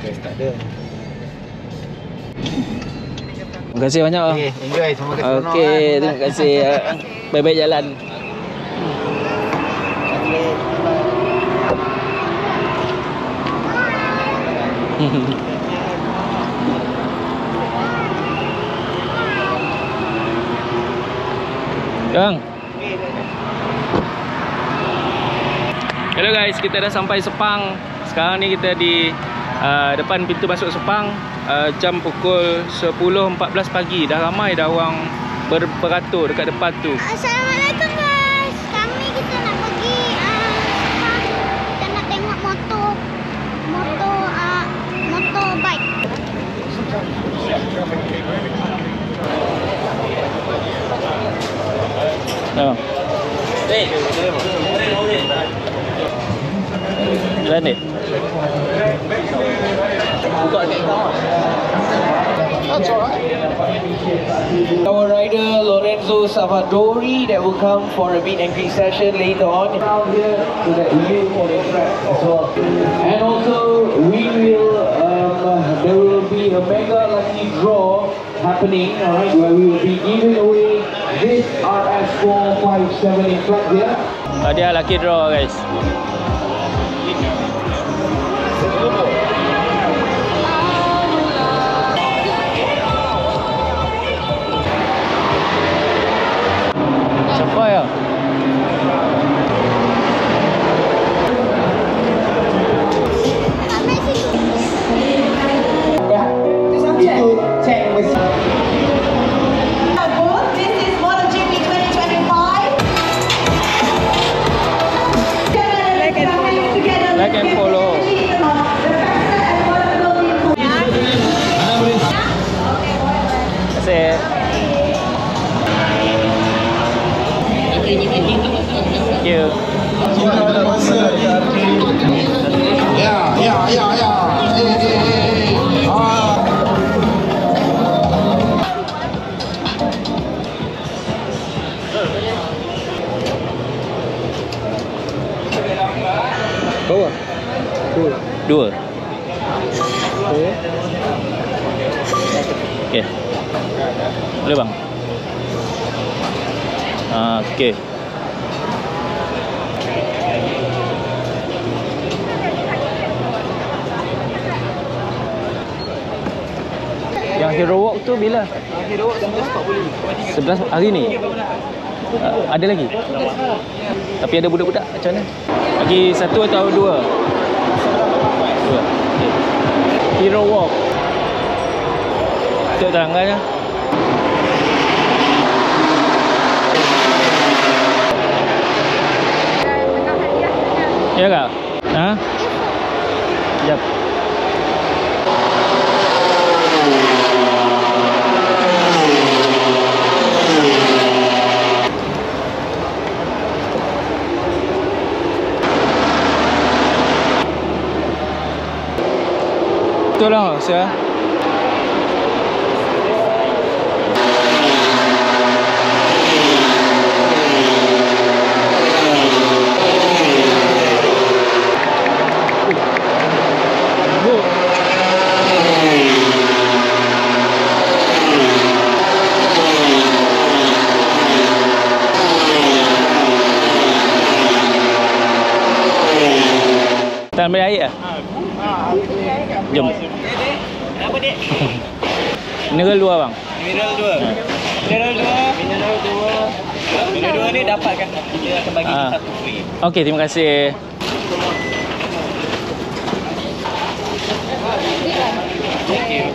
Tak ada. Terima kasih banyak. Okay, enjoy. Semoga seronok. Okey, terima kasih. Baik-baik jalan. Bang. Hello guys, kita dah sampai Sepang. Sekarang ni kita di depan pintu masuk Sepang. Jam pukul 10.14 pagi. Dah ramai dah orang beratur dekat depan tu. Assalamualaikum guys. Kita nak pergi Sepang. Kita nak tengok motorbike. Oh. Jalan ni. Buka dekat kau. That's alright. Our rider Lorenzo Salvadori that will come for a meet and greet session later on down here so that you for the track as well. And also there will be a mega lucky draw happening, alright, where we will be giving away this RS457 in front here. Dia lucky draw guys. Siapa ya? Itu cek mesin. This is MotoGP 2025. Like and follow. Terima kasih. Thank you. Ya. Bawa? Dua. Okey. Boleh bang? Okey. Yang Hero Walk tu bila? Hero Walk 11.40. 11 hari ni? Ada lagi? Tapi ada budak-budak macam mana? Lagi satu atau dua? Dua. Okay. Hero Walk. Tengok terangkan. Ya kak? Ha? Sekejap. Betul lah saya. Tak ambil air lah? Jom. Apa dek? Mineral 2 bang. Mineral 2. Mineral 2 ni dapatkan. Dia akan bagi satu free. Okey, terima kasih. Thank you.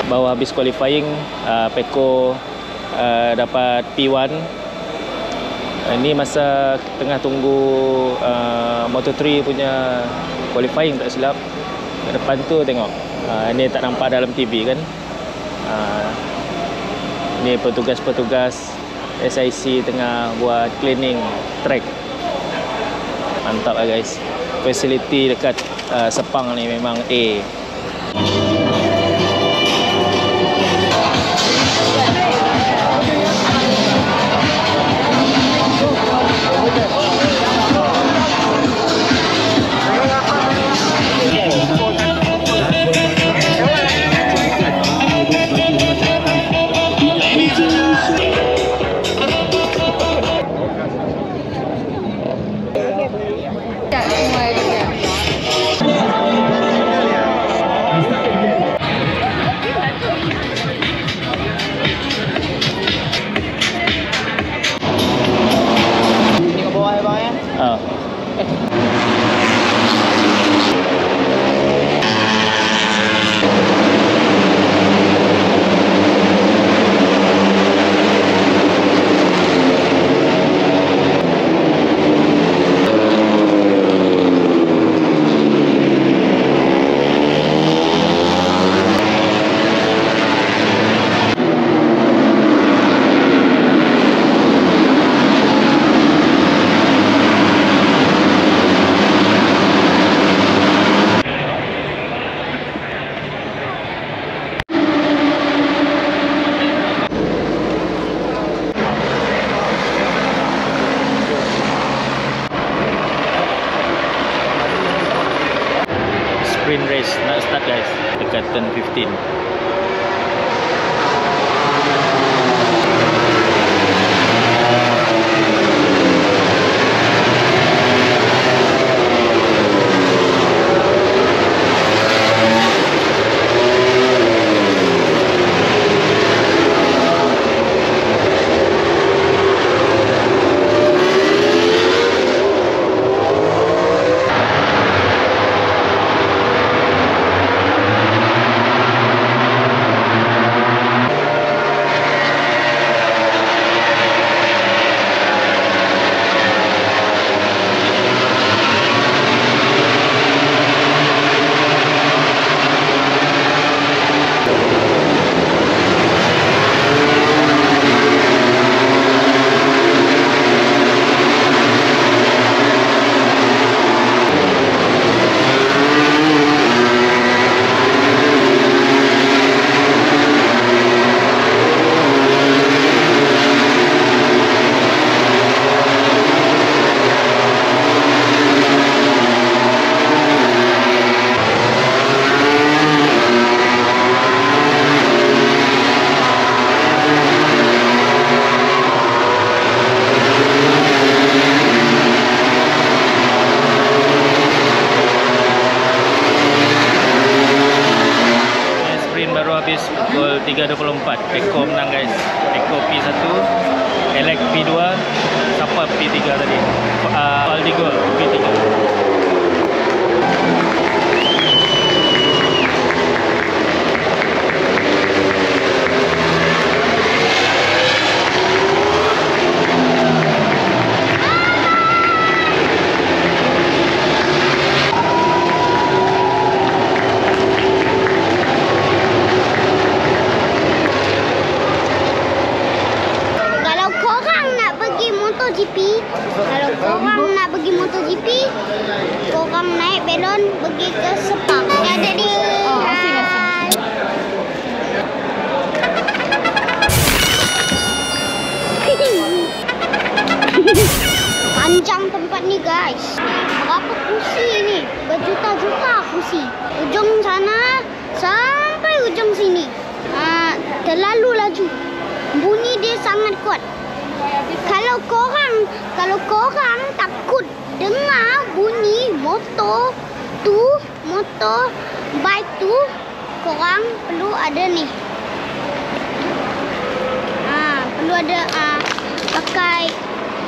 Baru habis qualifying, Peko dapat P1. Ini masa tengah tunggu Moto3 punya qualifying tak silap. Kat depan tu tengok, ini tak nampak dalam TV kan. Ini petugas-petugas SIC tengah buat cleaning track. Mantap lah guys. fasiliti dekat Sepang ni memang A. Sprint race nak start guys dekat turn 15. Habis pukul 3.24. Eko menang guys. Eko P1, Alex P2, siapa P3 tadi? Aldigol P3. Kalau korang nak pergi MotoGP, korang naik belon pergi ke Sepang. Ada di panjang tempat ni guys. Berapa kursi ni? Berjuta-juta kursi. Ujung sana sampai ujung sini. Terlalu laju. Bunyi dia sangat kuat. Kalau korang takut dengar bunyi motor bike tu, korang perlu ada ni. Perlu ada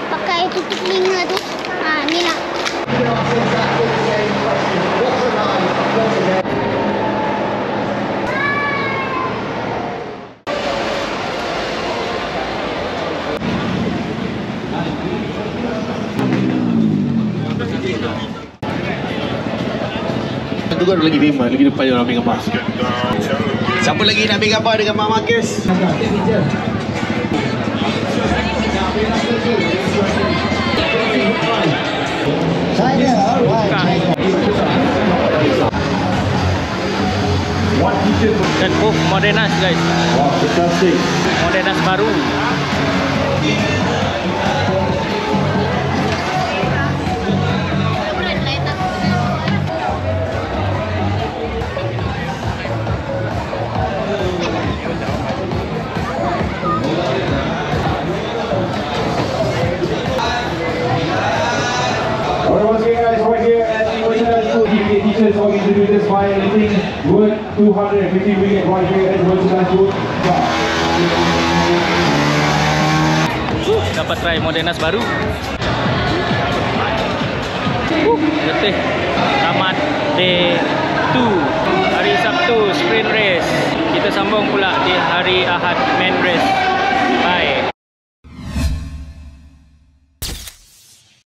pakai tutup telinga tu. Ni lah. Tu kan lagi memang lagi depan yang ambil gambar. Siapa lagi nak ambil gambar dengan Mak Marcus? Buka Dan Modenas guys. Wow, fantastic. Modenas baru. Alright, once again guys, right here at the Merchandise School, GPA teachers are going to do this by anything worth 250 ringgit right here at the Merchandise School. Dapat try Modenas baru. Letih. Tamat day 2. Hari Sabtu sprint race. Kita sambung pula di hari Ahad main race. Bye.